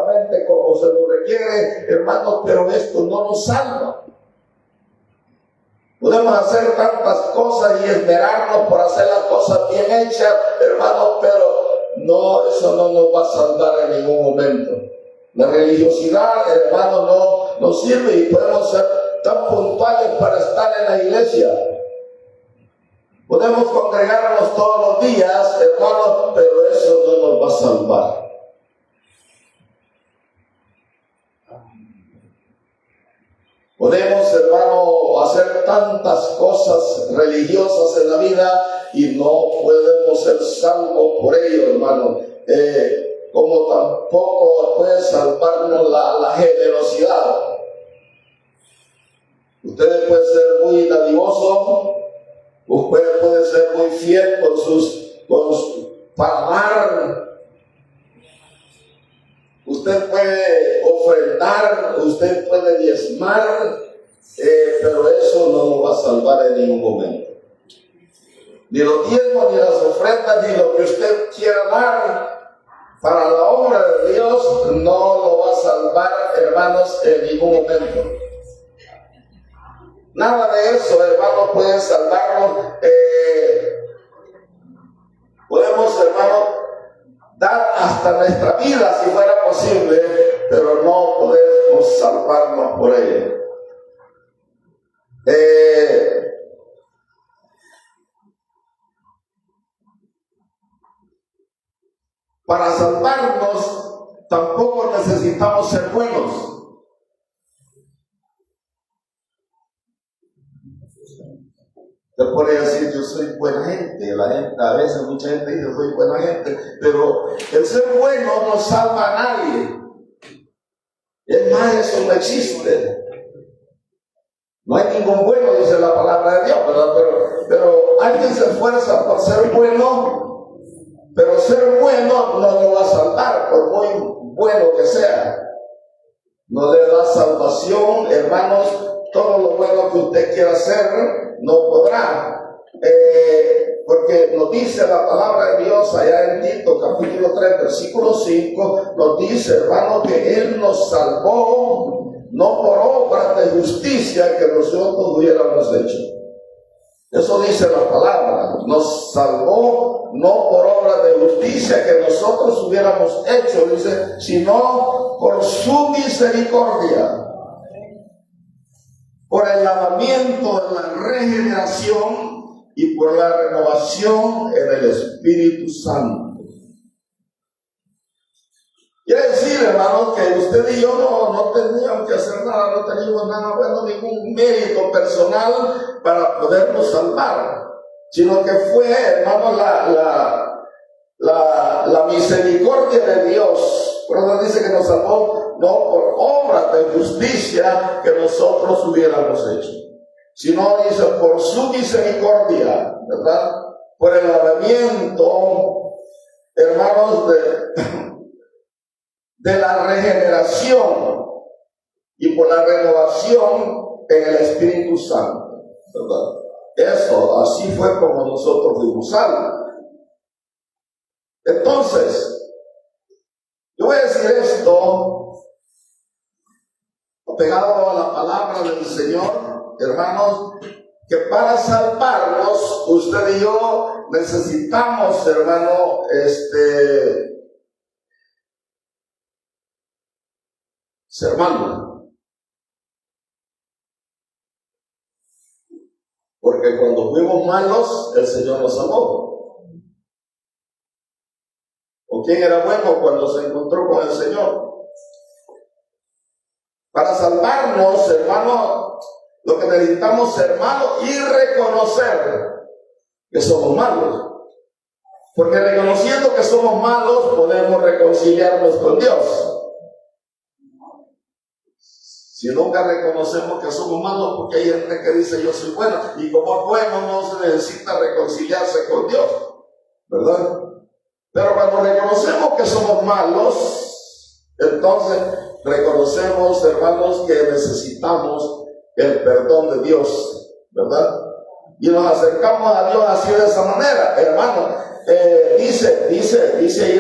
adecuadamente como se lo requiere, hermanos, pero esto no nos salva. Podemos hacer tantas cosas y esmerarnos por hacer las cosas bien hechas, hermanos, pero no, eso no nos va a salvar en ningún momento. La religiosidad, hermanos, no nos sirve y podemos ser tan puntuales para estar en la iglesia. Podemos congregarnos todos los días, hermanos, pero eso no nos va a salvar. Podemos, hermano, hacer tantas cosas religiosas en la vida y no podemos ser salvos por ello, hermano. Como tampoco puede salvarnos la generosidad. Usted puede ser muy dadivoso, usted puede ser muy fiel con su pagar. Usted puede ofrendar, usted puede diezmar, pero eso no lo va a salvar en ningún momento. Ni los diezmos, ni las ofrendas, ni lo que usted quiera dar para la obra de Dios, no lo va a salvar, hermanos, en ningún momento. Nada de eso, hermanos, puede salvarnos. Podemos, hermanos, dar hasta nuestra vida si fuera posible, pero no podemos salvarnos por ello. Para salvarnos tampoco necesitamos ser buenos. Te puede decir, yo soy buena gente. La gente, a veces mucha gente dice, soy buena gente, pero el ser bueno no salva a nadie. Es más, eso no existe. No hay ningún bueno, dice la palabra de Dios, ¿verdad? Pero alguien se esfuerza por ser bueno, pero ser bueno no lo va a salvar, por muy bueno que sea. No le da salvación, hermanos. Todo lo bueno que usted quiera hacer no podrá, porque nos dice la palabra de Dios allá en Tito capítulo 3 versículo 5, nos dice, hermano, que Él nos salvó no por obras de justicia que nosotros hubiéramos hecho. Eso dice la palabra, nos salvó no por obras de justicia que nosotros hubiéramos hecho, dice, sino por su misericordia, por el lavamiento de la regeneración y por la renovación en el Espíritu Santo. Quiere decir, hermanos, que usted y yo no teníamos que hacer nada, no teníamos nada bueno, ningún mérito personal para podernos salvar, sino que fue, hermanos, la misericordia de Dios. Por eso dice que nos salvó no por obras de justicia que nosotros hubiéramos hecho, sino dice por su misericordia, ¿verdad? Por el lavamiento, hermanos, de la regeneración y por la renovación en el Espíritu Santo, ¿verdad? Eso, así fue como nosotros fuimos salvos. Entonces, yo voy a decir esto pegado a la palabra del Señor, hermanos, que para salvarnos, usted y yo necesitamos, hermano, ser malos. Porque cuando fuimos malos, el Señor nos salvó. ¿O quién era bueno cuando se encontró con el Señor? Para salvarnos, hermano, lo que necesitamos es ser malos y reconocer que somos malos. Porque reconociendo que somos malos, podemos reconciliarnos con Dios. Si nunca reconocemos que somos malos, porque hay gente que dice yo soy bueno, y como es bueno no se necesita reconciliarse con Dios, ¿verdad? Pero cuando reconocemos que somos malos, entonces reconocemos, hermanos, que necesitamos el perdón de Dios, ¿verdad? Y nos acercamos a Dios así de esa manera, hermano. Dice ahí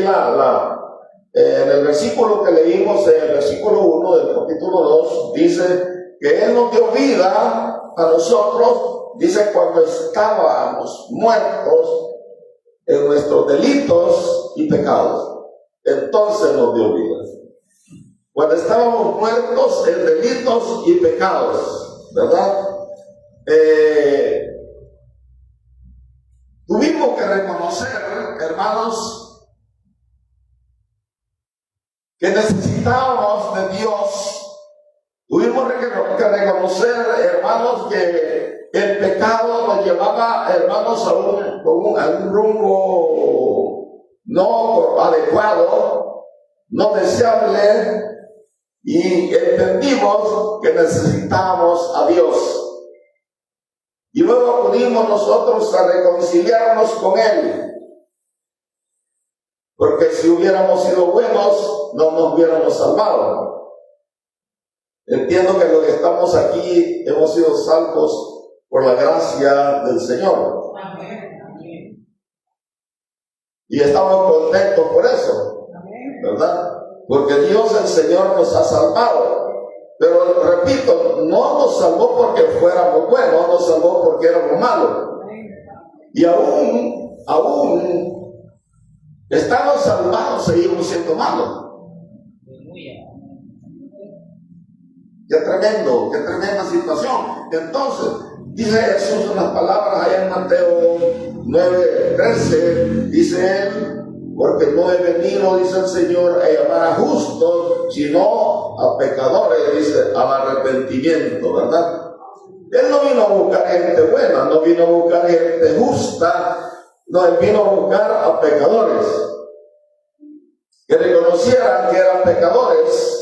En el versículo que leímos, en el versículo 1 del capítulo 2, dice que Él nos dio vida a nosotros, dice, cuando estábamos muertos en nuestros delitos y pecados. Entonces nos dio vida. Cuando estábamos muertos en delitos y pecados, ¿verdad? Tuvimos que reconocer, hermanos, que necesitábamos de Dios. Tuvimos que reconocer, hermanos, que el pecado nos llevaba, hermanos, a un rumbo no adecuado, no deseable, y entendimos que necesitábamos a Dios. Y luego acudimos nosotros a reconciliarnos con Él. Porque si hubiéramos sido buenos, no nos hubiéramos salvado. Entiendo que los que estamos aquí hemos sido salvos por la gracia del Señor. Y estamos contentos por eso, ¿verdad? Porque Dios, el Señor, nos ha salvado. Pero repito, no nos salvó porque fuéramos buenos, nos salvó porque éramos malos. Y aún estamos salvados, seguimos siendo malos. Qué tremenda situación. Entonces, dice Jesús unas palabras allá en Mateo 9:13, dice Él, porque no he venido, dice el Señor, a llamar a justos, sino a pecadores, dice, al arrepentimiento, ¿verdad? Él no vino a buscar gente buena, no vino a buscar gente justa, no, Él vino a buscar a pecadores, que reconocieran que eran pecadores,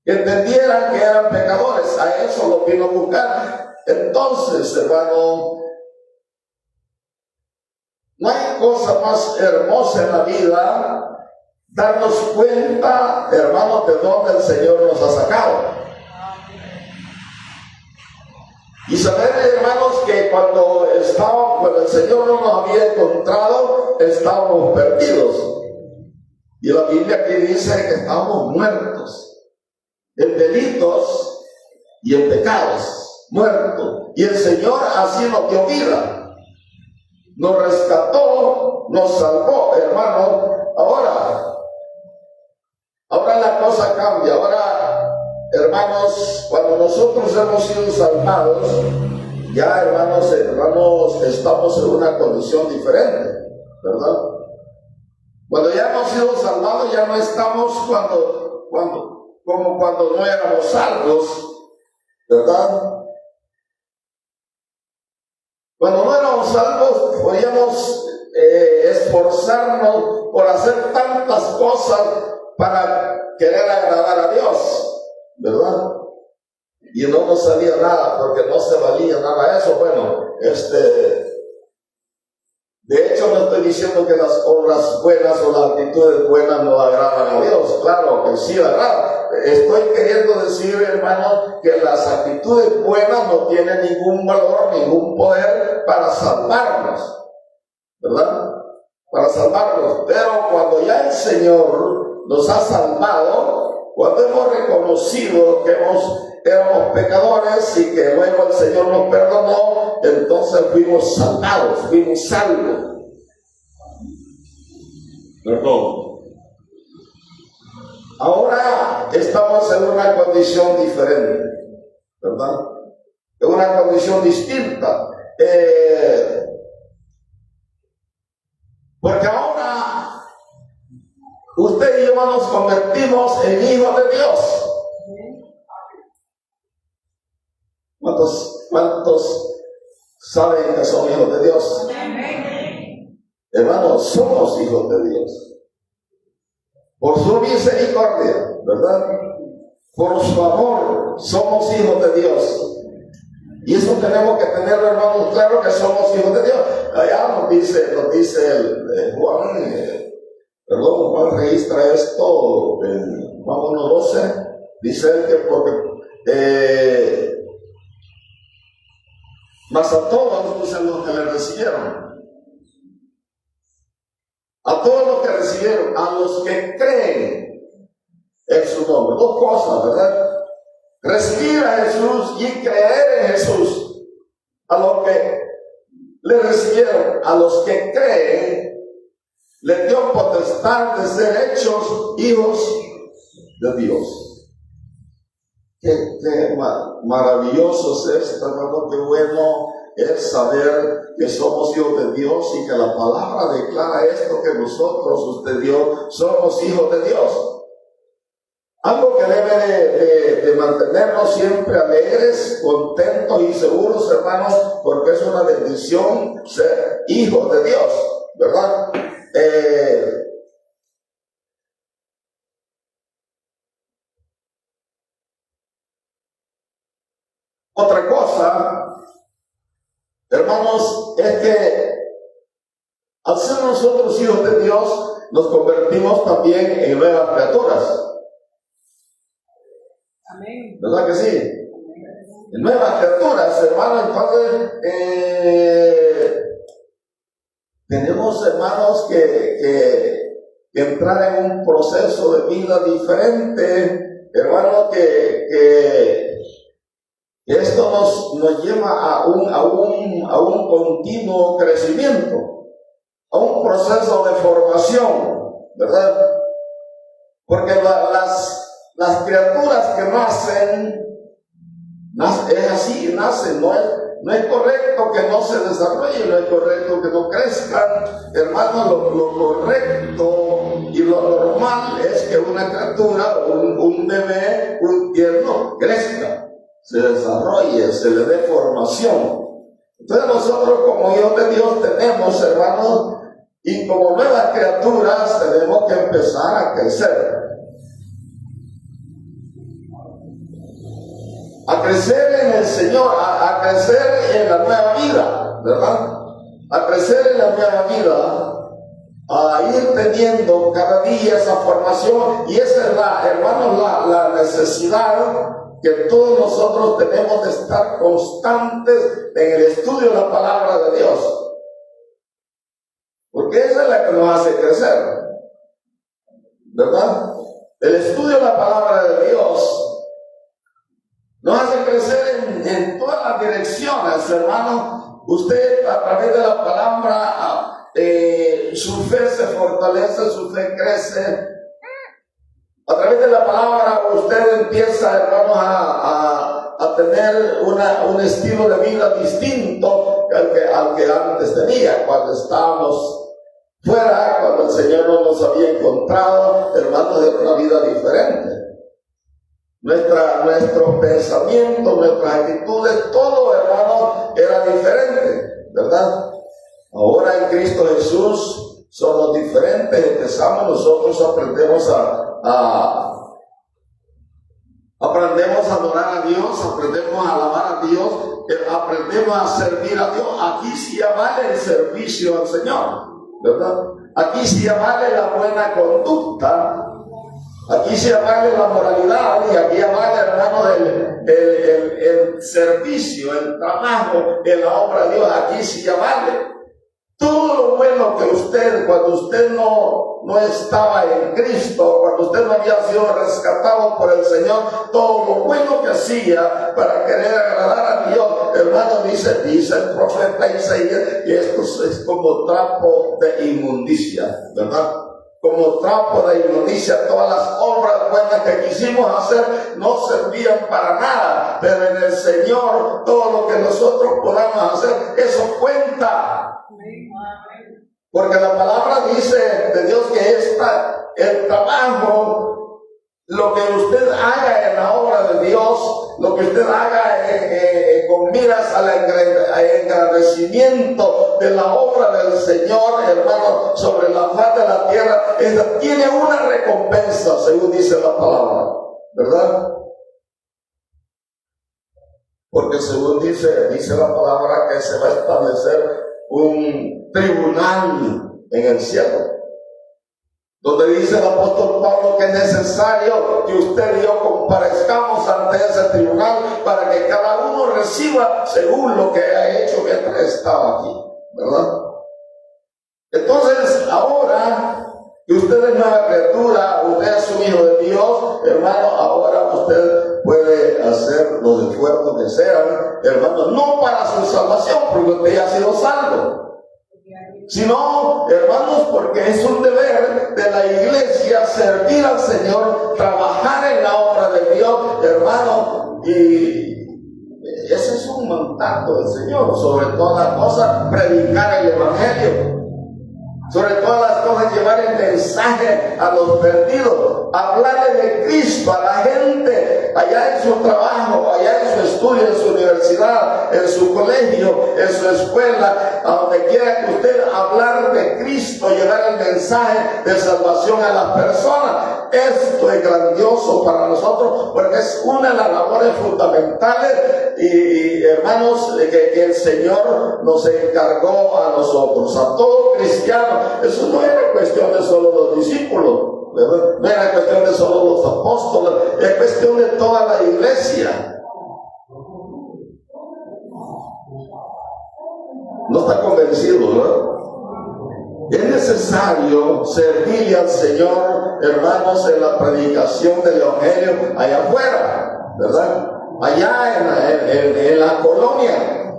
que entendieran que eran pecadores. A eso lo vino a buscar. Entonces, hermano, no hay cosa más hermosa en la vida darnos cuenta, hermanos, de dónde el Señor nos ha sacado. Y saber, hermanos, que cuando el Señor no nos había encontrado, estábamos perdidos. Y la Biblia aquí dice que estábamos muertos en delitos y en pecados, muertos. Y el Señor así nos dio vida. Nos rescató, nos salvó, hermano. Ahora la cosa cambia. Ahora, hermanos, cuando nosotros hemos sido salvados, ya, hermanos, estamos en una condición diferente, ¿verdad? Cuando ya hemos sido salvados, ya no estamos como cuando no éramos salvos, ¿verdad? Cuando no éramos salvos, podíamos esforzarnos por hacer tantas cosas para querer agradar a Dios, ¿verdad? Y no nos salía nada, porque no se valía nada eso. Bueno, de hecho, no estoy diciendo que las obras buenas o las actitudes buenas no agradan a Dios. Claro que sí agrada. Estoy queriendo decir, hermano, que las actitudes buenas no tienen ningún valor, ningún poder para salvarnos, ¿verdad? Para salvarnos. Pero cuando ya el Señor nos ha salvado, cuando hemos reconocido que éramos pecadores y que luego el Señor nos perdonó, entonces fuimos salvados, fuimos salvos. Perdón. Ahora estamos en una condición diferente, ¿verdad? En una condición distinta. Porque ahora usted y yo nos convertimos en hijos de Dios. ¿Cuántos saben que son hijos de Dios? Hermanos, somos hijos de Dios. Por su misericordia, ¿verdad? Por su amor, somos hijos de Dios. Y eso tenemos que tenerlo, hermanos, claro que somos hijos de Dios. Allá nos dice Juan registra esto en Juan 1:12. Dice él que porque mas a todos, dicen los que le recibieron, a todos los que recibieron, a a los que creen en su nombre. Dos cosas, ¿verdad? Recibir a Jesús y creer en Jesús. A los que le recibieron, a los que creen, les dio potestad de ser hechos hijos de Dios. Qué maravilloso es esto, hermano. Qué bueno es saber que somos hijos de Dios y que la palabra declara esto, que nosotros, usted y yo, somos hijos de Dios. Algo que debe de mantenernos siempre alegres, contentos y seguros, hermanos, porque es una bendición ser hijos de Dios, ¿verdad? Otra cosa, hermanos, es que al ser nosotros hijos de Dios, nos convertimos también en nuevas criaturas. Amén. ¿Verdad que sí? En nuevas criaturas, hermanos. Entonces, tenemos, hermanos, que entrar en un proceso de vida diferente, hermanos, que esto nos lleva a un continuo crecimiento, a un proceso de formación, ¿verdad? Porque las criaturas que nacen, es así, nacen, no es correcto que no se desarrollen, no es correcto que no crezcan, hermano. Lo correcto y lo normal es que una criatura, un bebé, un tierno, crezca, se desarrolle, se le dé formación. Entonces nosotros como hijos de Dios tenemos, hermanos, y como nuevas criaturas tenemos que empezar a crecer. A crecer en el Señor, a crecer en la nueva vida, ¿verdad? A crecer en la nueva vida, a ir teniendo cada día esa formación. Y esa es hermanos, la necesidad que todos nosotros tenemos de estar constantes en el estudio de la palabra de Dios. Porque esa es la que nos hace crecer, ¿verdad? El estudio de la palabra de Dios nos hace crecer en todas las direcciones, hermano. Usted, a través de la palabra, su fe se fortalece, su fe crece. A través de la palabra, usted empieza, hermanos, a tener un estilo de vida distinto al que antes tenía, cuando estábamos fuera, cuando el Señor no nos había encontrado, hermanos, de una vida diferente. Nuestro pensamiento, nuestras actitudes, todo, hermano, era diferente, ¿verdad? Ahora en Cristo Jesús somos diferentes. Empezamos, nosotros aprendemos aprendemos a adorar a Dios, aprendemos a alabar a Dios, aprendemos a servir a Dios. Aquí sí ya vale el servicio al Señor, ¿verdad? Aquí sí ya vale la buena conducta. Aquí se vale la moralidad y aquí vale, hermano, el servicio, el trabajo en la obra de Dios. Aquí sí ya vale. Todo lo bueno que usted, cuando usted no estaba en Cristo, cuando usted no había sido rescatado por el Señor, todo lo bueno que hacía para querer agradar a Dios, hermano, dice el profeta Isaías, y esto es como trapo de inmundicia, ¿verdad? Como trapo de inmundicia. Todas las obras buenas que quisimos hacer no servían para nada, pero en el Señor todo lo que nosotros podamos hacer, eso cuenta. Porque la palabra dice de Dios que el trabajo, lo que usted haga en la obra de Dios, lo que usted haga con miras al engrandecimiento de la obra del Señor, hermano, sobre la faz de la tierra, tiene una recompensa, según dice la palabra, ¿verdad? Porque según dice la palabra que se va a establecer un tribunal en el cielo, donde dice el apóstol Pablo que es necesario que usted y yo comparezcamos ante ese tribunal para que cada uno reciba según lo que ha hecho mientras estaba aquí, ¿verdad? Entonces ahora que usted es nueva criatura, usted es un hijo de Dios, hermano, ahora usted puede hacer los esfuerzos que sean, hermano, no para su salvación, porque usted ya ha sido salvo, sino, hermanos, porque es un deber de la iglesia servir al Señor, trabajar en la obra de Dios, hermano, y ese es un mandato del Señor. Sobre todas las cosas, predicar el Evangelio. Sobre todas las cosas, llevar el mensaje a los perdidos, hablarle de Cristo a la gente allá en su trabajo, allá en su estudio, en su universidad, en su colegio, en su escuela, a donde quiera que usted, hablar de Cristo, llevar el mensaje de salvación a las personas. Esto es grandioso para nosotros porque es una de las labores fundamentales y hermanos, que el Señor nos encargó a nosotros, a todo cristiano. Eso no era cuestión de solo los discípulos, ¿verdad? No era cuestión de solo los apóstoles, es cuestión de toda la iglesia. No está convencido, ¿verdad? Es necesario servirle al Señor, hermanos, en la predicación del Evangelio allá afuera, ¿verdad? Allá en la colonia,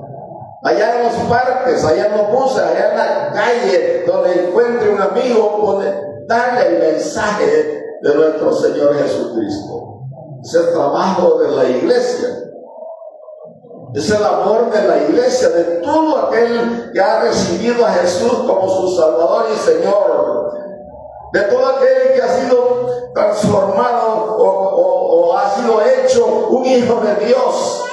allá en los parques, allá en los buses, allá en la calle, donde encuentre un amigo, darle el mensaje de nuestro Señor Jesucristo. Es el trabajo de la iglesia. Es el amor de la iglesia, de todo aquel que ha recibido a Jesús como su Salvador y Señor, de todo aquel que ha sido transformado o ha sido hecho un hijo de Dios,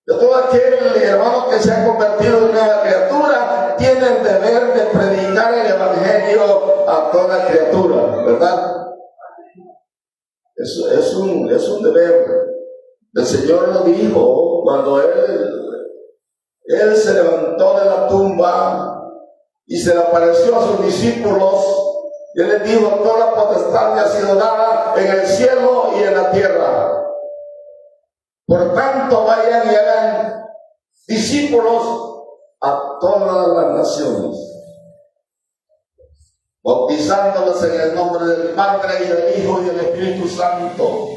de todo aquel hermano que se ha convertido en nueva criatura, tiene el deber de predicar el Evangelio a toda criatura, ¿verdad? Eso es un deber. El Señor lo dijo cuando Él se levantó de la tumba y se le apareció a sus discípulos y Él les dijo: toda potestad me ha sido dada en el cielo y en la tierra. Por tanto, vayan y hagan discípulos a todas las naciones, bautizándolos en el nombre del Padre y del Hijo y del Espíritu Santo,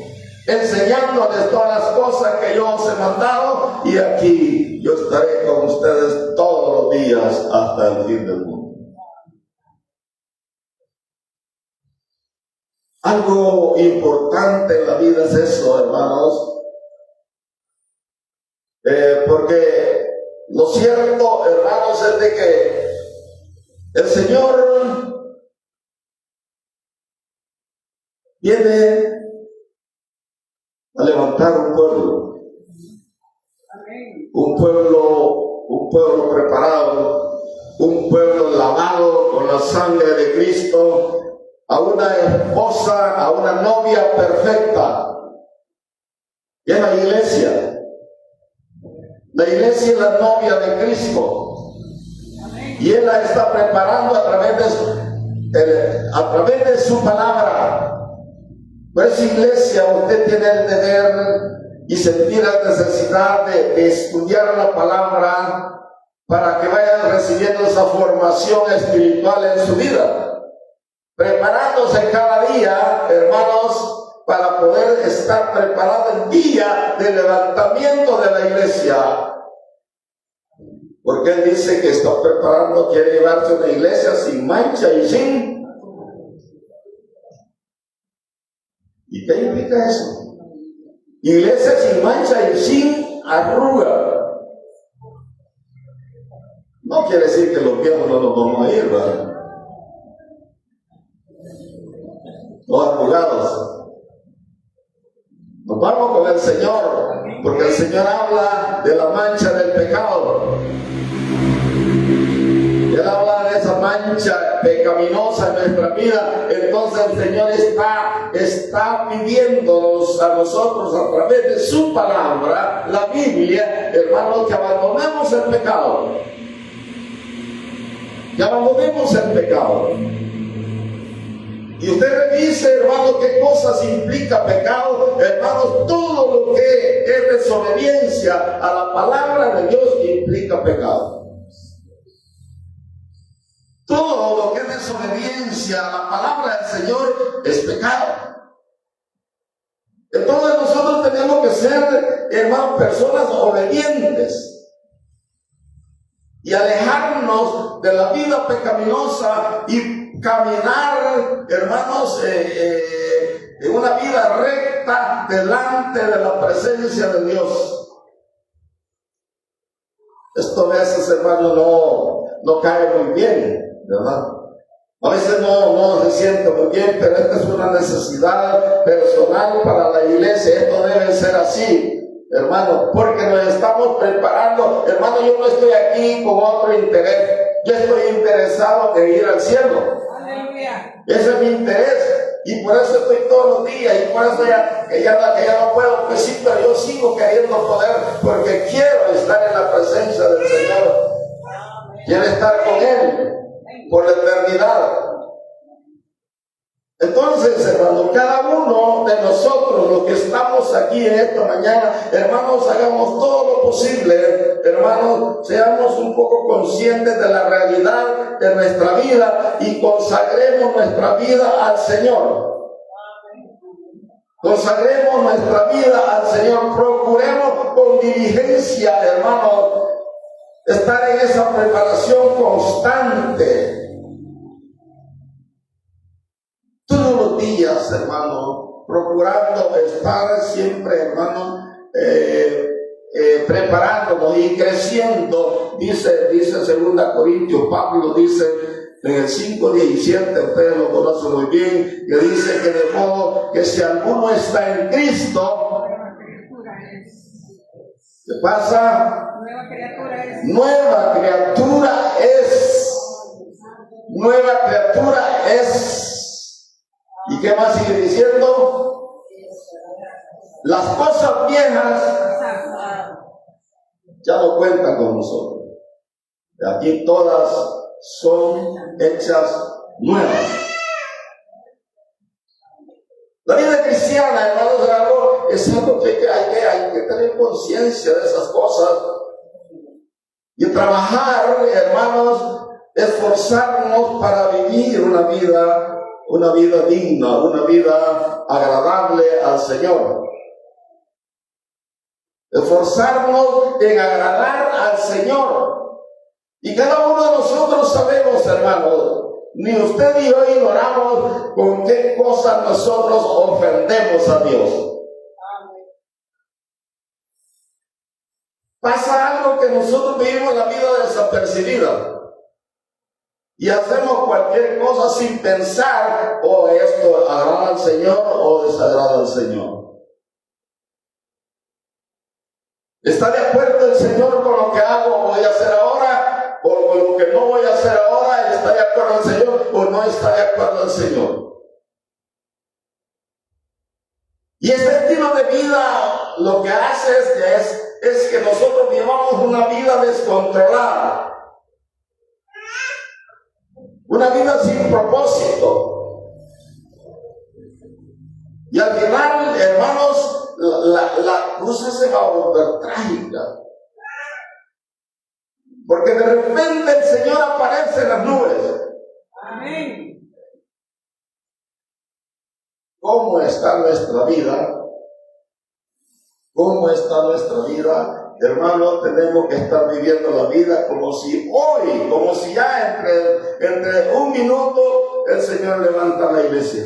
enseñándoles todas las cosas que yo os he mandado, y aquí yo estaré con ustedes todos los días hasta el fin del mundo. Algo importante en la vida es eso, hermanos, porque lo cierto, hermanos, es de que el Señor viene a levantar un pueblo, un pueblo preparado, un pueblo lavado con la sangre de Cristo, a una esposa, a una novia perfecta, y es la iglesia. La iglesia es la novia de Cristo, y Él la está preparando a través de su palabra. Por esa iglesia usted tiene el deber y sentir la necesidad de estudiar la palabra para que vaya recibiendo esa formación espiritual en su vida, preparándose cada día, hermanos, para poder estar preparado el día del levantamiento de la iglesia. Porque Él dice que está preparando, quiere llevarse una iglesia sin mancha y sin... ¿Y qué implica eso? Iglesia sin mancha y sin arruga. No quiere decir que los viejos no nos vamos a ir, ¿verdad? Los arrugados. Nos vamos con el Señor, porque el Señor habla de la mancha del pecado. Él habla de esa mancha pecaminosa en nuestra vida. Entonces el Señor está pidiéndonos a nosotros a través de su palabra, la Biblia, hermanos, que abandonemos el pecado. Que abandonemos el pecado. Y usted revise, hermano, qué cosas implica pecado. Hermanos, todo lo que es desobediencia a la palabra de Dios implica pecado. Todo lo que es desobediencia a la palabra del Señor es pecado. Entonces nosotros tenemos que ser, hermanos, personas obedientes y alejarnos de la vida pecaminosa y caminar, hermanos, en una vida recta delante de la presencia de Dios. Esto a veces, hermano, no cae muy bien, ¿verdad? A veces no se siente muy bien, pero esta es una necesidad personal para la iglesia. Esto debe ser así, hermano, porque nos estamos preparando. Hermano, yo no estoy aquí con otro interés. Yo estoy interesado en ir al cielo. Aleluya. Ese es mi interés. Y por eso estoy todos los días, y por eso que ya no puedo, pues sí, pero yo sigo queriendo poder, porque quiero estar en la presencia del Señor. Quiero estar con Él por la eternidad. Entonces, hermano, cada uno de nosotros, los que estamos aquí en esta mañana, hermanos, hagamos todo lo posible, hermanos, seamos un poco conscientes de la realidad de nuestra vida y consagremos nuestra vida al Señor. Consagremos nuestra vida al Señor. Procuremos con diligencia, hermanos, estar en esa preparación constante. Todos los días, hermano, procurando estar siempre, hermano, preparándonos y creciendo. Dice 2 Corintios, Pablo dice en el 5:17, ustedes lo conocen muy bien, que dice que de modo que si alguno está en Cristo, ¿qué pasa? Nueva criatura es. Nueva criatura es. ¿Y qué más sigue diciendo? Las cosas viejas ya no cuentan con nosotros. Aquí todas son hechas nuevas. La vida cristiana, hermanos, es algo que hay que tener conciencia de esas cosas y trabajar, hermanos, esforzarnos para vivir una vida digna, una vida agradable al Señor. Esforzarnos en agradar al Señor. Y cada uno de nosotros sabemos, hermanos, ni usted ni yo ignoramos con qué cosas nosotros ofendemos a Dios. Pasa algo que nosotros vivimos la vida desapercibida. Y hacemos cualquier cosa sin pensar, esto agrada al Señor o desagrada al Señor. ¿Está de acuerdo el Señor con lo que hago o voy a hacer ahora? ¿O con lo que no voy a hacer ahora? ¿Está de acuerdo el Señor o no está de acuerdo el Señor? Y este estilo de vida lo que hace es que nosotros vivamos una vida descontrolada. Una vida sin propósito. Y al final, hermanos, la cosa se va a volver trágica. Porque de repente el Señor aparece en las nubes. Amén. ¿Cómo está nuestra vida? ¿Cómo está nuestra vida? Hermano, tenemos que estar viviendo la vida como si hoy, como si ya entre un minuto el Señor levanta la iglesia.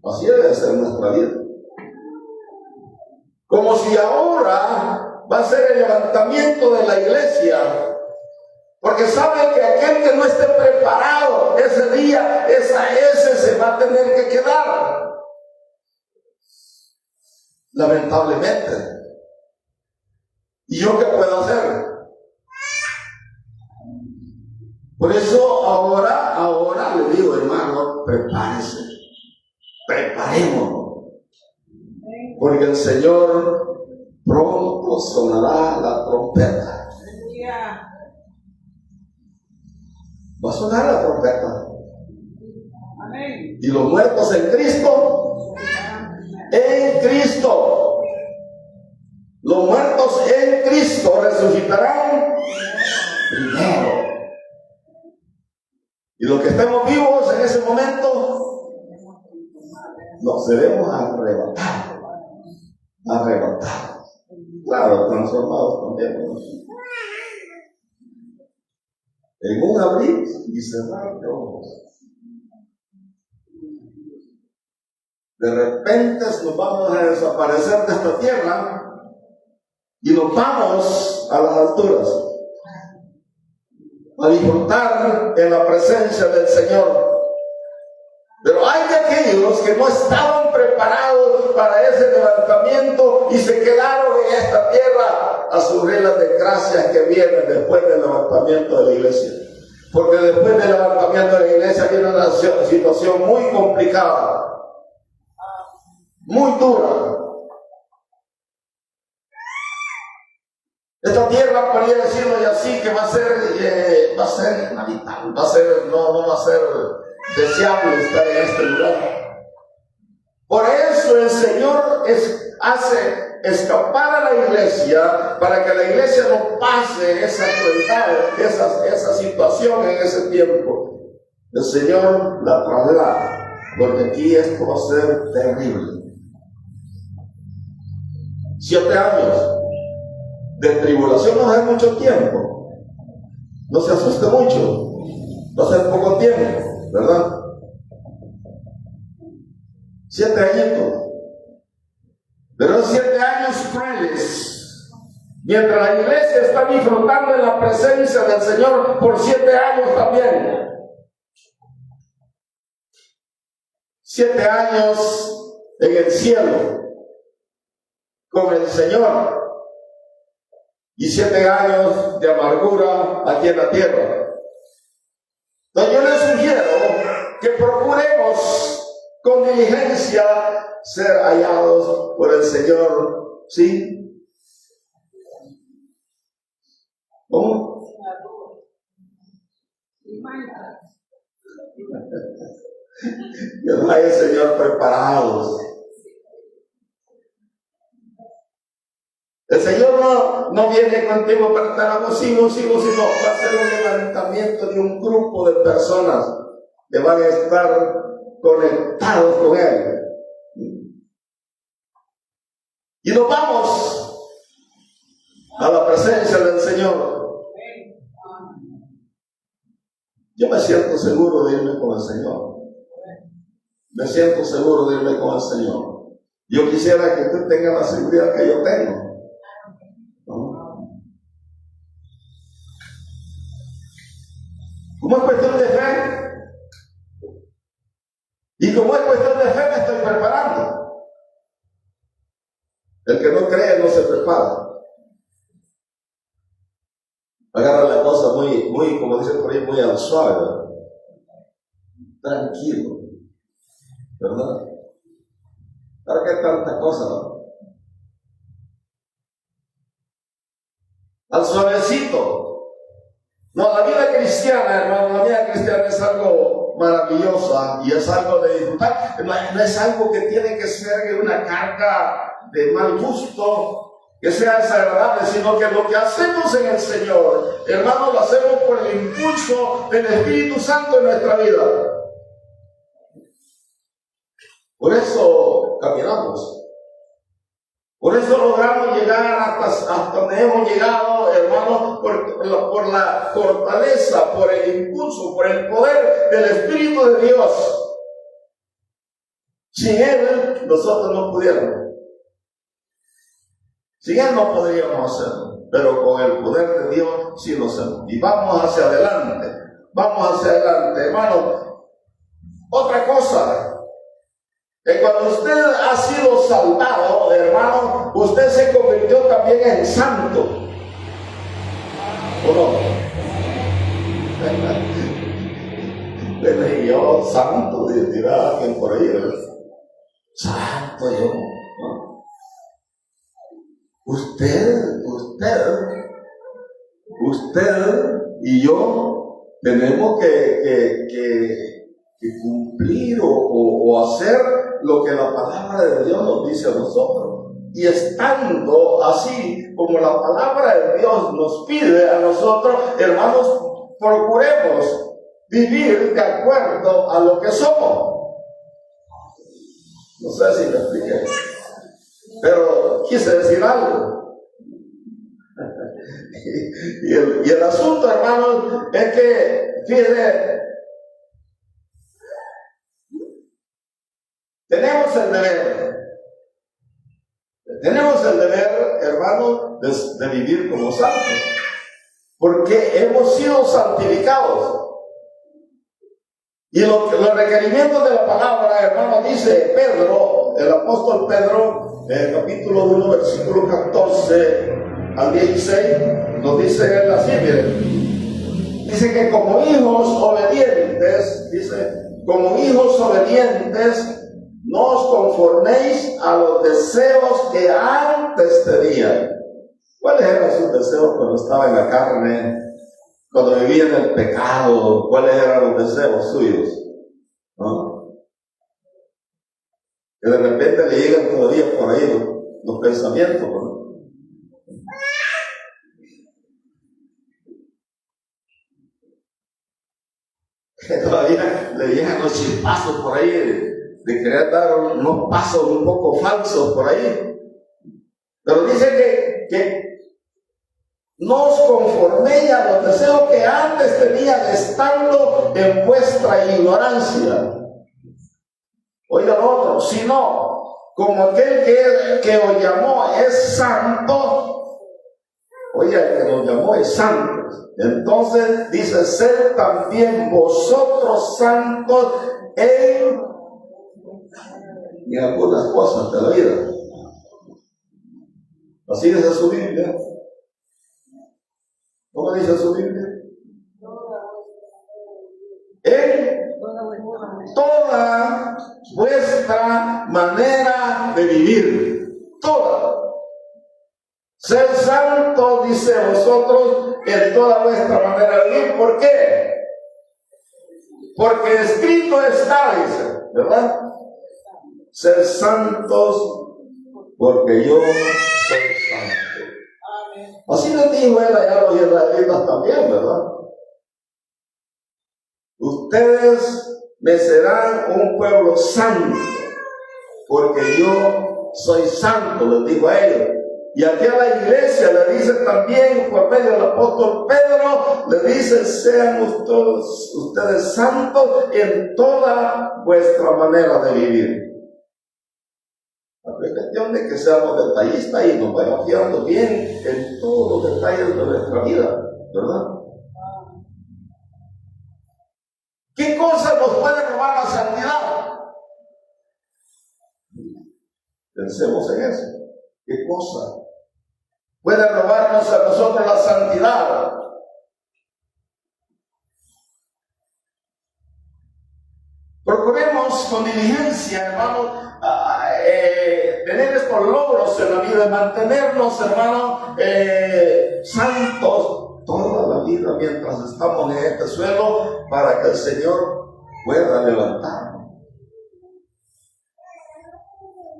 Así debe ser nuestra vida. Como si ahora va a ser el levantamiento de la iglesia. Porque sabe que aquel que no esté preparado ese día, ese se va a tener que quedar. Lamentablemente. ¿Y yo qué puedo hacer? Por eso ahora le digo, hermano, prepárese. Preparémonos. Porque el Señor pronto sonará la trompeta. Va a sonar la trompeta. Amén. Y los muertos en Cristo, los muertos en Cristo resucitarán primero. Y los que estemos vivos en ese momento, nos seremos arrebatados. Arrebatados. Claro, transformados también, ¿no? En un abrir y cerrar de ojos. De repente nos vamos a desaparecer de esta tierra y nos vamos a las alturas a disfrutar en la presencia del Señor. Pero hay de aquellos que no estaban preparados para ese levantamiento y se quedaron en esta tierra a sufrir las desgracias que vienen después del levantamiento de la iglesia. Porque después del levantamiento de la iglesia viene una situación muy complicada, muy dura. Esta tierra, podría decirlo y así, que va a ser inhabitable, no va a ser deseable estar en este lugar. Por eso el Señor hace escapar a la iglesia, para que la iglesia no pase esa crueldad, esa situación en ese tiempo. El Señor la traslada, porque aquí esto va a ser terrible. 7 años de tribulación no es mucho tiempo. No se asuste mucho. Va a ser poco tiempo, ¿verdad? 7 añitos. Pero 7 años crueles. Mientras la iglesia está disfrutando en la presencia del Señor por 7 años también. 7 años en el cielo con el Señor. Y 7 años de amargura aquí en la tierra. Entonces yo les sugiero que procuremos con diligencia ser hallados por el Señor. ¿Sí? ¿Cómo? Que no hay el Señor preparados. El Señor no viene contigo para estar abusivos, sino va a ser un levantamiento de un grupo de personas que van a estar conectados con Él. Y nos vamos a la presencia del Señor. Yo me siento seguro de irme con el Señor. Me siento seguro de irme con el Señor. Yo quisiera que usted tenga la seguridad que yo tengo. Como es cuestión de fe, y como es cuestión de fe, me estoy preparando. El que no cree no se prepara. Agarra la cosa muy, como dicen por ahí, muy al suave, ¿verdad? Tranquilo, ¿verdad? ¿Para qué tanta cosa, no? Al suavecito. No, la vida cristiana, hermano, la vida cristiana es algo maravillosa y es algo de disfrutar. No es algo que tiene que ser una carga de mal gusto, que sea desagradable, sino que lo que hacemos en el Señor, hermano, lo hacemos por el impulso del Espíritu Santo en nuestra vida. Por eso caminamos. Por eso logramos llegar hasta donde hemos llegado, hermanos, por la fortaleza, por el impulso, por el poder del Espíritu de Dios. Sin Él, nosotros no pudiéramos. Sin Él no podríamos hacerlo, pero con el poder de Dios sí lo hacemos. Y vamos hacia adelante, hermano. Otra cosa. Cuando usted ha sido salvado, hermano, usted se convirtió también en santo. ¿O no? Le yo, santo, dirá alguien por ahí, ¿verdad? Santo yo, ¿no? Usted y yo tenemos que cumplir o hacer lo que la palabra de Dios nos dice a nosotros. Y estando así como la palabra de Dios nos pide a nosotros, hermanos, procuremos vivir de acuerdo a lo que somos. No sé si me expliqué, pero quise decir algo. Y el asunto, hermanos, es que, fíjense, tenemos el deber, hermanos, de vivir como santos, porque hemos sido santificados. Y los requerimientos de la palabra, hermano, dice Pedro, el apóstol Pedro, en el capítulo 1, versículo 14 al 16, nos dice él así, miren. Dice que como hijos obedientes, no os conforméis a los deseos que antes tenían. ¿Cuáles eran sus deseos cuando estaba en la carne? Cuando vivía en el pecado, ¿cuáles eran los deseos suyos? ¿No? Que de repente le llegan todavía por ahí los pensamientos, ¿no? Que todavía le llegan los chispazos por ahí de querer dar unos pasos un poco falsos por ahí. Pero dice que no os conforméis a los deseos que antes tenían estando en vuestra ignorancia. Oiga lo otro, sino como aquel que os llamó es santo. Oiga, el que nos llamó es santo. Entonces dice, sed también vosotros santos en algunas cosas de la vida. Así dice su Biblia. ¿Cómo dice su Biblia? En toda vuestra manera de vivir. Toda. Ser santo, dice vosotros, en toda vuestra manera de vivir. ¿Por qué? Porque escrito está, dice, ¿verdad? Ser santos porque yo soy santo. Así les dijo él allá a los israelitas también, ¿verdad? Ustedes me serán un pueblo santo, porque yo soy santo, les dijo a ellos. Y aquí a la iglesia le dice también, por medio del apóstol Pedro, le dice, sean ustedes santos en toda vuestra manera de vivir. La cuestión de que seamos detallistas y nos vayamos fiando bien en todos los detalles de nuestra vida, ¿verdad? ¿Qué cosa nos puede robar la santidad? Pensemos en eso. ¿Qué cosa puede robarnos a nosotros la santidad? Procuremos con diligencia, hermano, tener estos logros en la vida, mantenernos, hermano, santos toda la vida mientras estamos en este suelo, para que el Señor pueda levantarnos.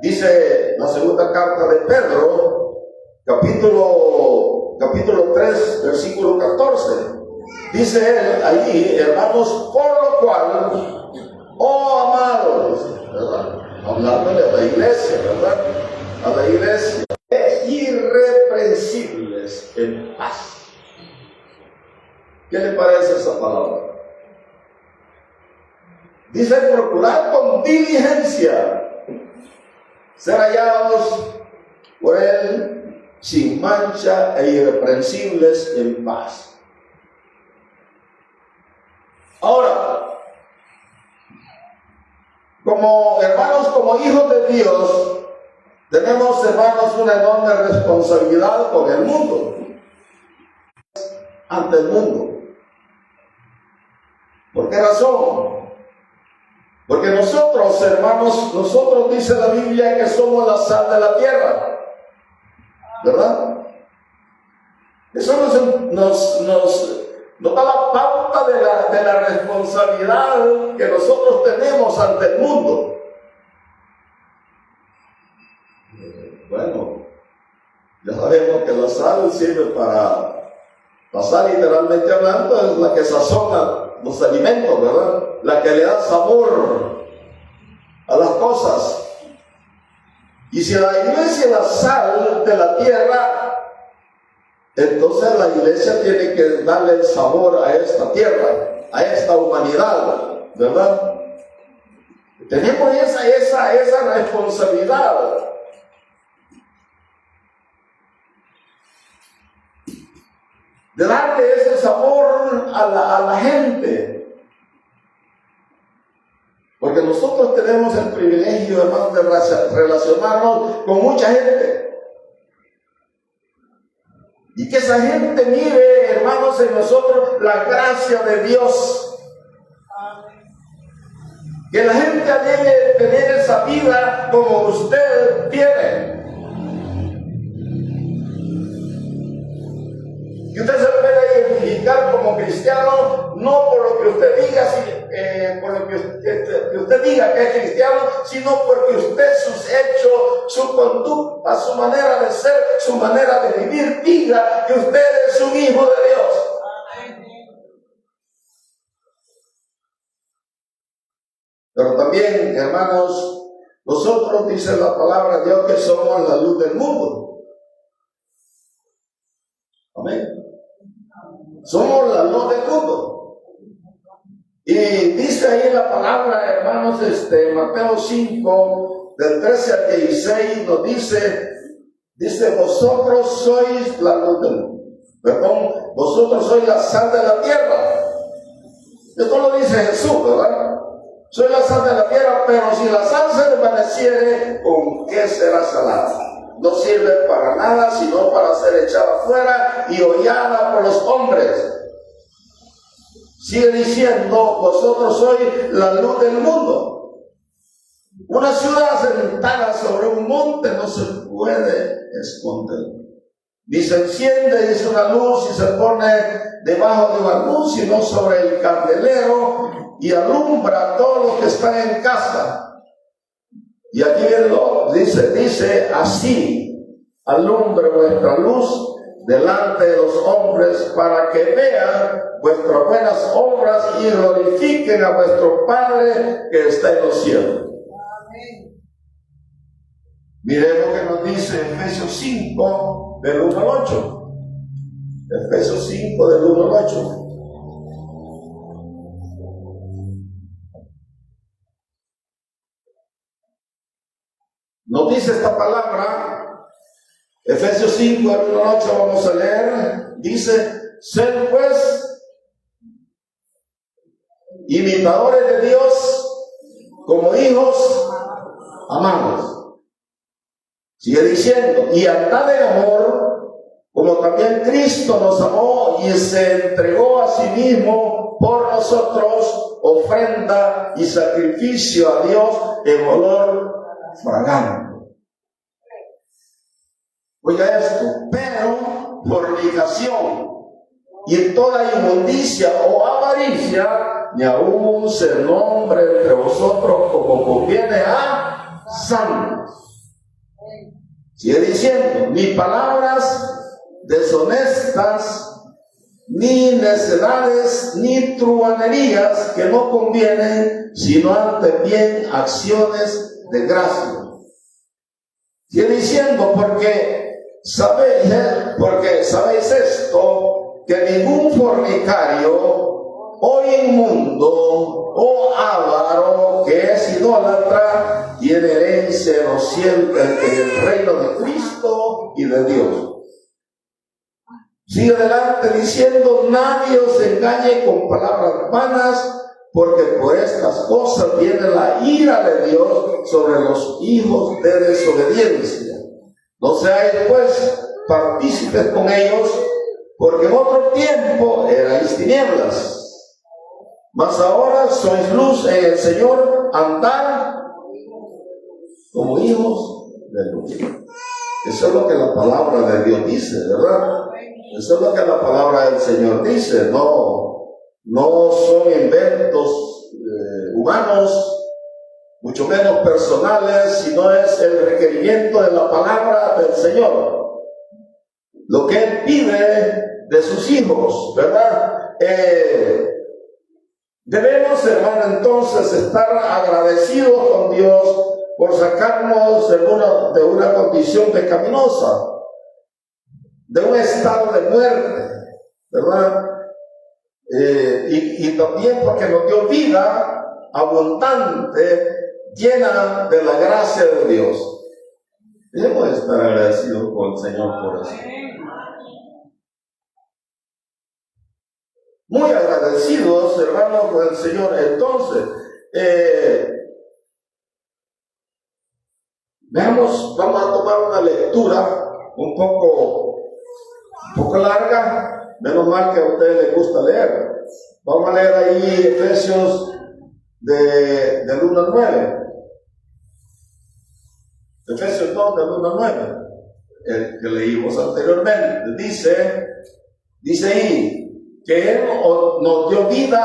Dice la segunda carta de Pedro, capítulo 3, versículo 14. Dice él allí, hermanos, por lo cual, oh amados, ¿verdad? Hablándole a la iglesia, ¿verdad? A la iglesia, irreprensibles en paz. ¿Qué le parece esa palabra? Dice, procurar con diligencia ser hallados por él sin mancha e irreprensibles en paz. Ahora, como hermanos, como hijos de Dios, tenemos, hermanos, una enorme responsabilidad con el mundo, ante el mundo. ¿Por qué razón? Porque nosotros, hermanos, dice la Biblia que somos la sal de la tierra, ¿verdad? Eso nos da la pauta de la responsabilidad que nosotros tenemos ante el mundo. Bueno, ya sabemos que la sal sirve para, la sal literalmente hablando es la que sazona los alimentos, ¿verdad? La que le da sabor a las cosas. Y si la iglesia es la sal de la tierra, entonces la iglesia tiene que darle el sabor a esta tierra, a esta humanidad, ¿verdad? Tenemos esa responsabilidad. De darle ese sabor a la gente. Porque nosotros tenemos el privilegio, hermanos, de relacionarnos con mucha gente. Y que esa gente mire, hermanos, en nosotros la gracia de Dios. Que la gente debe tener esa vida como usted tiene. Y usted se puede identificar como cristiano no por lo que usted diga, por lo que usted diga que es cristiano, sino porque usted, sus hechos, su conducta, su manera de ser, su manera de vivir, diga que usted es un hijo de Dios. Pero también, hermanos, nosotros, dice la palabra de Dios, que somos la luz del mundo. Amén. Somos la luz del mundo. Y dice ahí la palabra, hermanos, Mateo 5, del 13 al 16, nos dice, vosotros sois la luz del mundo. Perdón, vosotros sois la sal de la tierra. Esto lo dice Jesús, ¿verdad? Soy la sal de la tierra, pero si la sal se desvaneciere, ¿con qué será salada? No sirve para nada, sino para ser echada afuera y hollada por los hombres. Sigue diciendo, vosotros sois la luz del mundo. Una ciudad sentada sobre un monte no se puede esconder. Ni se enciende, dice una luz, y se pone debajo de una luz, sino sobre el candelero, y alumbra a todos los que están en casa. Y aquí dice así, alumbre vuestra luz delante de los hombres, para que vean vuestras buenas obras y glorifiquen a vuestro Padre que está en los cielos. Amén. Miremos que nos dice Efesios 5, del 1 al 8. Efesios 5, del 1 al 8. Nos dice esta palabra, Efesios 5, del 1 al 8, vamos a leer. Dice, sed pues imitadores de Dios como hijos amados. Sigue diciendo, y andad en amor, como también Cristo nos amó y se entregó a sí mismo por nosotros, ofrenda y sacrificio a Dios en olor fragante. Oiga esto, pero fornicación y toda inmundicia o avaricia, ni aún se nombre entre vosotros como conviene a santos. Sigue diciendo, ni palabras deshonestas, ni necedades, ni truhanerías que no convienen, sino antes bien acciones de gracia. Sigue diciendo, porque sabéis esto, que ningún fornicario, o inmundo, o avaro, que es idólatra, tiene herencia en los cielos, en el reino de Cristo y de Dios. Sigue adelante diciendo, nadie os engañe con palabras vanas, porque por estas cosas viene la ira de Dios sobre los hijos de desobediencia. No seáis pues partícipes con ellos, porque en otro tiempo erais tinieblas, mas ahora sois luz en el Señor, andad como hijos de luz. Eso es lo que la palabra de Dios dice, ¿verdad? Eso es lo que la palabra del Señor dice. No son inventos humanos, mucho menos personales, sino es el requerimiento de la palabra del Señor. Lo que Él pide de sus hijos, ¿verdad? Debemos, hermano, entonces estar agradecidos con Dios por sacarnos de una condición pecaminosa, de un estado de muerte, ¿verdad? Y también porque nos dio vida abundante, llena de la gracia de Dios. Debemos estar agradecidos con el Señor por eso. Muy agradecidos, hermanos, con el Señor. Entonces, vamos a tomar una lectura un poco larga, menos mal que a ustedes les gusta leer. Vamos a leer ahí Efesios del 1 al 9. Efesios 2, del 1 al 9, el que leímos anteriormente. Dice ahí que Él nos dio vida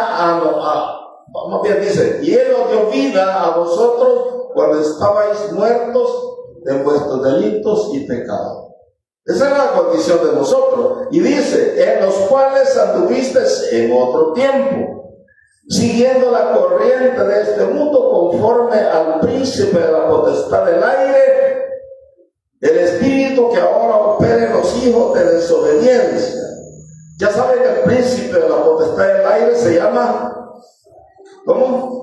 vamos bien, dice, y Él nos dio vida a vosotros cuando estabais muertos en vuestros delitos y pecados. Esa es la condición de nosotros. Y dice, en los cuales anduvisteis en otro tiempo, siguiendo la corriente de este mundo, conforme al príncipe de la potestad del aire, el espíritu que ahora opera en los hijos de desobediencia. Ya saben que el príncipe de la potestad del aire se llama, ¿cómo?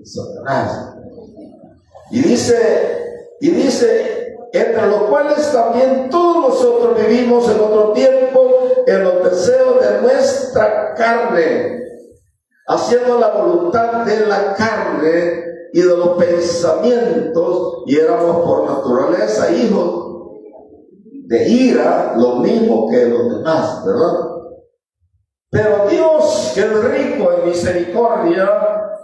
Satanás. Y dice, entre los cuales también todos nosotros vivimos en otro tiempo, en los deseos de nuestra carne, haciendo la voluntad de la carne y de los pensamientos, y éramos por naturaleza hijos de ira, lo mismo que los demás, ¿verdad? Pero Dios, que es rico en misericordia,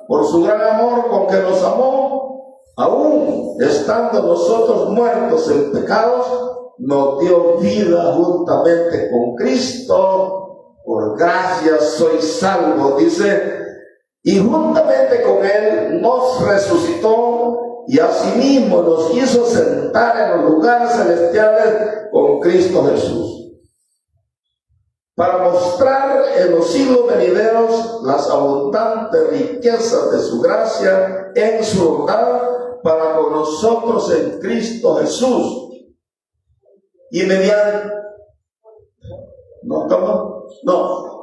por su gran amor con que nos amó, aún estando nosotros muertos en pecados, nos dio vida juntamente con Cristo. Por gracia sois salvos, dice, y juntamente con Él nos resucitó y asimismo nos hizo sentar en los lugares celestiales con Cristo Jesús, para mostrar en los siglos venideros las abundantes riquezas de su gracia en su bondad para con nosotros en Cristo Jesús. Y mediante...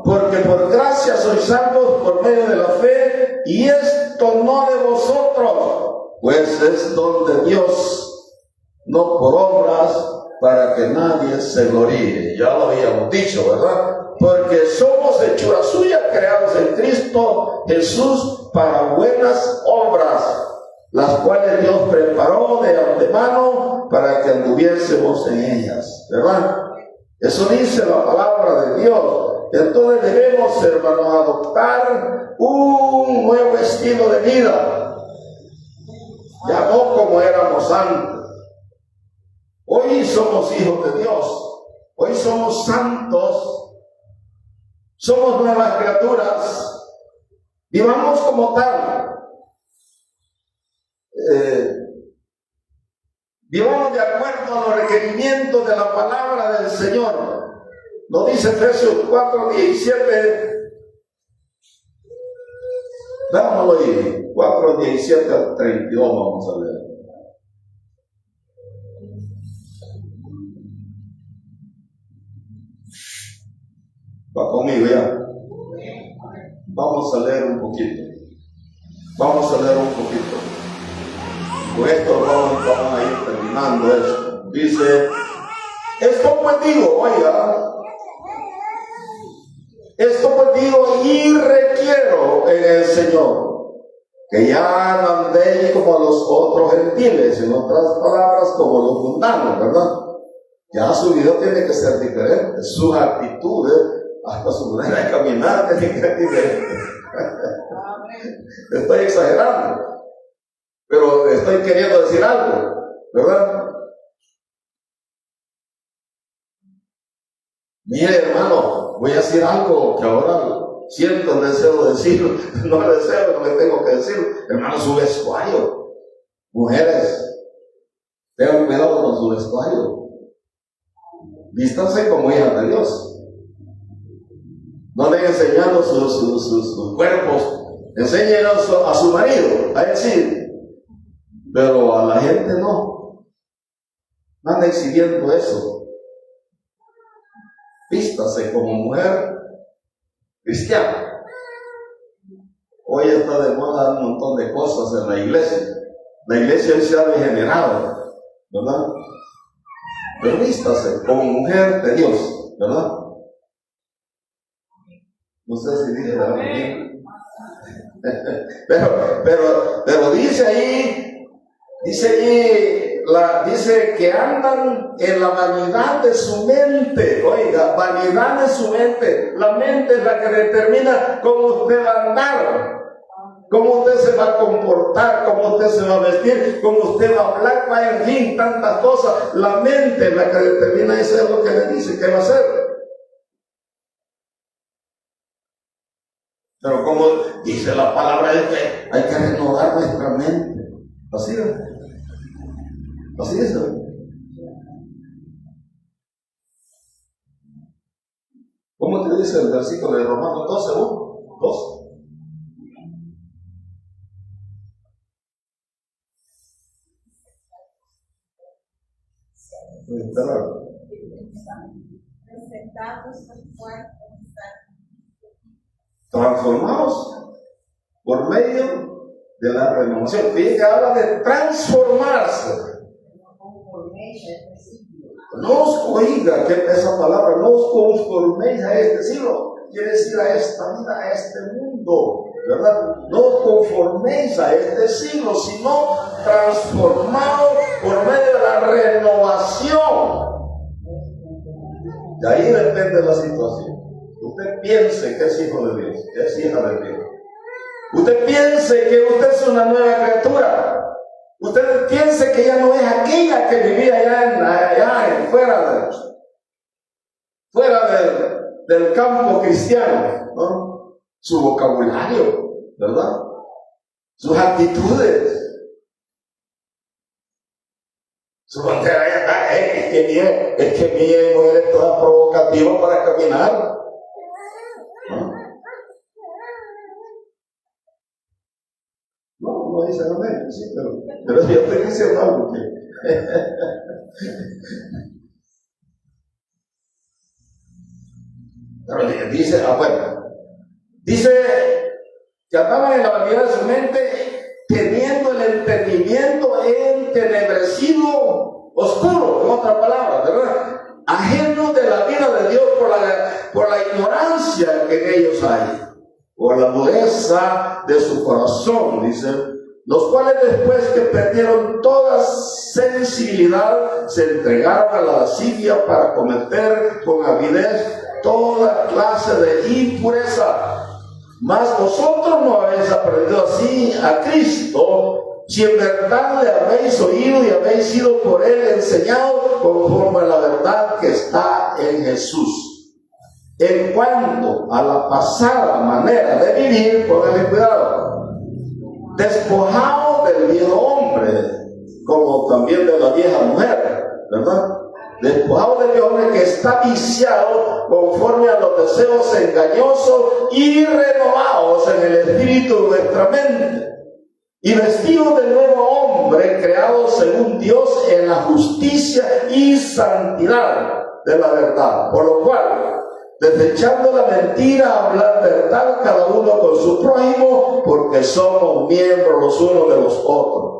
porque por gracia sois salvos por medio de la fe, y esto no de vosotros, pues es don de Dios, no por obras, para que nadie se gloríe. Ya lo habíamos dicho, ¿verdad? Porque somos hechura suya, creados en Cristo Jesús para buenas obras, las cuales Dios preparó de antemano para que anduviésemos en ellas, ¿verdad? Eso dice la palabra de Dios. Entonces debemos, hermanos, adoptar un nuevo estilo de vida, ya no como éramos antes. Hoy somos hijos de Dios, hoy somos santos, somos nuevas criaturas, vivamos como tal. Vivamos de acuerdo a los requerimientos de la palabra del Señor. Nos dice Efesios 4:17. Dámoslo ahí, 4:17 al 32 vamos a leer. Va conmigo ya. Vamos a leer un poquito. Con esto vamos a ir terminando eso. Dice, esto pues digo y requiero en el Señor, que ya no andéis como los otros gentiles, en otras palabras, como los mundanos, ¿verdad? Ya su vida tiene que ser diferente, sus actitudes, hasta su manera de caminar tiene que ser diferente. Estoy exagerando, pero estoy queriendo decir algo, ¿verdad? Mire, hermano, voy a decir algo que ahora siento el deseo de decirlo, no el deseo, no me tengo que decirlo. Hermano, su vestuario. Mujeres, tengan cuidado con su vestuario. Vístanse como hijas de Dios. No le enseñando sus cuerpos. Enseñen a su marido, a él sí. Pero a la gente no. No anda exhibiendo eso. Vístase como mujer cristiana. Hoy está de moda un montón de cosas en la iglesia. La iglesia hoy se ha degenerado, ¿verdad? Pero vístase como mujer de Dios, ¿verdad? No sé si dije algo bien. Pero dice ahí, dice que andan en la vanidad de su mente. Oiga, vanidad de su mente. La mente es la que determina cómo usted va a andar, cómo usted se va a comportar, cómo usted se va a vestir, cómo usted va a hablar, en fin, tantas cosas. La mente es la que determina. Eso es lo que le dice que va a hacer. Pero como dice la palabra, hay que renovar nuestra mente. Así es. Así es. ¿Cómo te dice el versículo de Romanos 12, 1? 2. Transformados por medio de la renovación. Fíjense que habla de transformarse. No os oiga que esa palabra, no os conforméis a este siglo, quiere decir a esta vida, a este mundo, ¿verdad? No os conforméis a este siglo, sino transformados por medio de la renovación. De ahí depende la situación. Usted piense que es hijo de Dios, que es hija de Dios. Usted piense que usted es una nueva criatura. Usted piense que ya no es aquella que vivía allá fuera del campo cristiano, ¿no? Su vocabulario, ¿verdad? Sus actitudes. Su bandera, es que mi mujer es toda provocativa para caminar. No dice amén, sí, pero yo te dice algo que pero dice, dice que andaban en la vanidad de su mente, teniendo el entendimiento entenebrecido, oscuro, en otra palabra, ¿verdad? Ajeno de la vida de Dios por la ignorancia que en ellos hay, por la dureza de su corazón, dice, los cuales después que perdieron toda sensibilidad, se entregaron a la lascivia para cometer con avidez toda clase de impureza. Mas vosotros no habéis aprendido así a Cristo, si en verdad le habéis oído y habéis sido por él enseñados conforme a la verdad que está en Jesús. En cuanto a la pasada manera de vivir, pónganle cuidado, despojados del viejo hombre, como también de la vieja mujer, ¿verdad? Despojados del viejo hombre que está viciado conforme a los deseos engañosos y renovados en el espíritu de nuestra mente, y vestidos del nuevo hombre creado según Dios en la justicia y santidad de la verdad, por lo cual, desechando la mentira, hablar verdad cada uno con su prójimo, porque somos miembros los unos de los otros.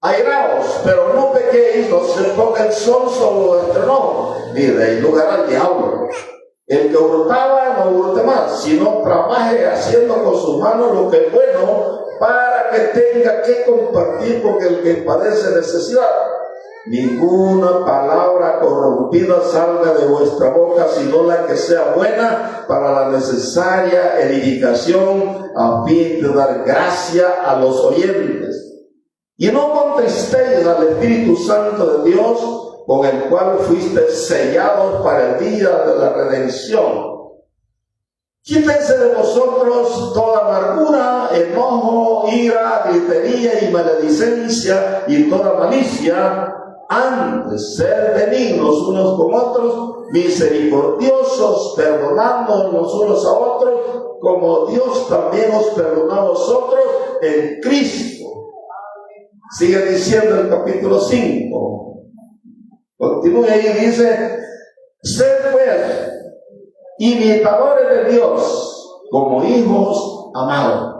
Airaos, pero no pequéis, no se ponga el sol sobre vuestro enojo, ni deis lugar al diablo. El que hurtaba, no hurte más, sino trabaje haciendo con sus manos lo que es bueno, para que tenga que compartir con el que padece necesidad. Ninguna palabra corrompida salga de vuestra boca, sino la que sea buena para la necesaria edificación, a fin de dar gracia a los oyentes. Y no contristéis al Espíritu Santo de Dios, con el cual fuisteis sellados para el día de la redención. Quítense de vosotros toda amargura, enojo, ira, gritería y maledicencia y toda malicia, Antes, ser benignos unos con otros, misericordiosos, perdonándonos los unos a otros, como Dios también os perdonó a vosotros en Cristo. Sigue diciendo el capítulo 5. Continúa ahí y dice: sed pues imitadores de Dios como hijos amados.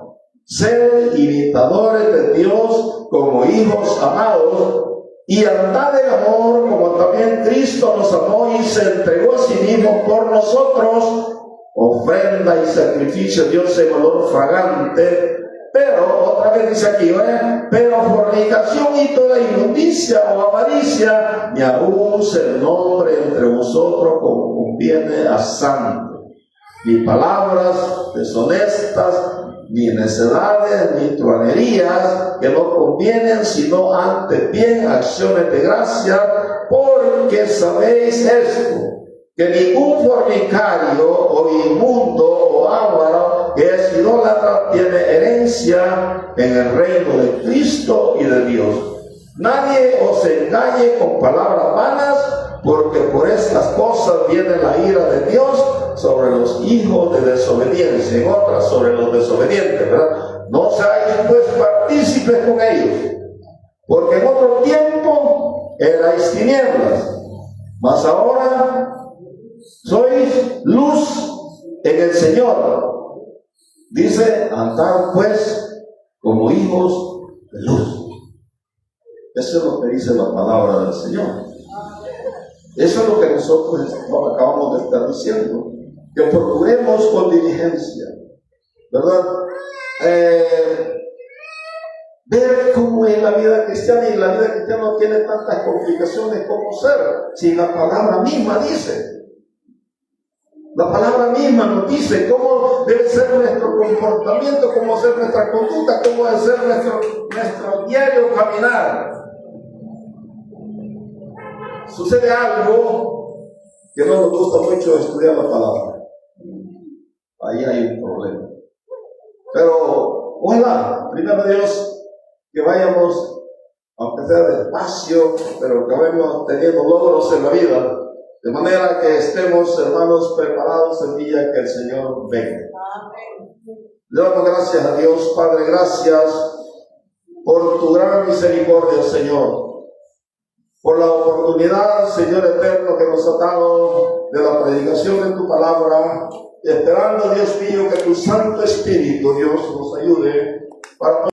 Sed imitadores de Dios como hijos amados, y andad en amor como también Cristo nos amó y se entregó a sí mismo por nosotros, ofrenda y sacrificio a Dios en olor fragante. Pero, otra vez dice aquí, pero fornicación y toda inmundicia o avaricia, ni aún se nombre entre vosotros como conviene a santo, ni palabras deshonestas, ni necedades, ni truanerías que no convienen, sino antes bien acciones de gracia, porque sabéis esto, que ningún fornicario o inmundo o avaro que es idólatra tiene herencia en el reino de Cristo y de Dios. Nadie os engañe con palabras vanas, porque por estas cosas viene la ira de Dios sobre los hijos de desobediencia, en otras sobre los desobedientes, ¿verdad? No seáis pues partícipes con ellos, porque en otro tiempo erais tinieblas, mas ahora sois luz en el Señor. Dice: andad pues como hijos de luz. Eso es lo que dice la palabra del Señor. Eso es lo que nosotros acabamos de estar diciendo, que procuremos con diligencia, ¿verdad? Ver cómo es la vida cristiana, y la vida cristiana no tiene tantas complicaciones como ser, si la palabra misma dice. La palabra misma nos dice cómo debe ser nuestro comportamiento, cómo debe ser nuestra conducta, cómo debe ser nuestro diario caminar. Sucede algo que no nos gusta mucho estudiar la palabra. Ahí hay un problema. Pero, ojalá, primero Dios, que vayamos, aunque sea despacio, pero que vayamos teniendo logros en la vida, de manera que estemos, hermanos, preparados el día que el Señor venga. Le damos gracias a Dios, Padre, gracias por tu gran misericordia, Señor, por la oportunidad, Señor eterno, que nos ha dado de la predicación de tu palabra, esperando, Dios mío, que tu Santo Espíritu, Dios, nos ayude para